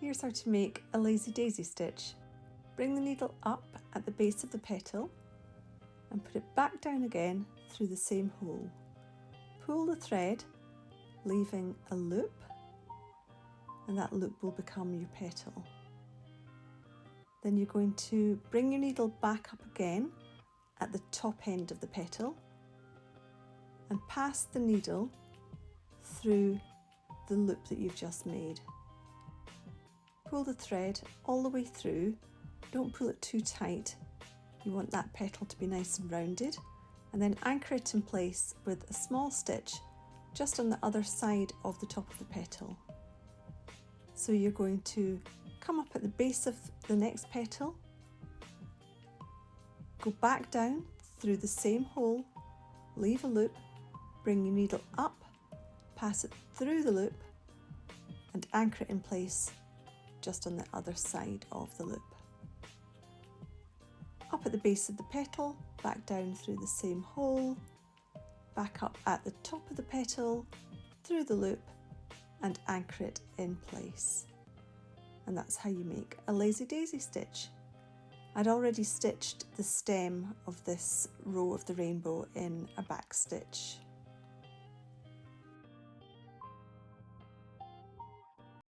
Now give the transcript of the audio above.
Here's how to make a lazy daisy stitch. Bring the needle up at the base of the petal and put it back down again through the same hole. Pull the thread, leaving a loop, and that loop will become your petal. Then you're going to bring your needle back up again at the top end of the petal and pass the needle through the loop that you've just made. Pull the thread all the way through. Don't pull it too tight. You want that petal to be nice and rounded, and then anchor it in place with a small stitch just on the other side of the top of the petal. So you're going to come up at the base of the next petal, go back down through the same hole, leave a loop, bring your needle up, pass it through the loop and anchor it in place just on the other side of the loop. Up at the base of the petal, back down through the same hole, back up at the top of the petal, through the loop and anchor it in place. And that's how you make a lazy daisy stitch. I'd already stitched the stem of this row of the rainbow in a back stitch.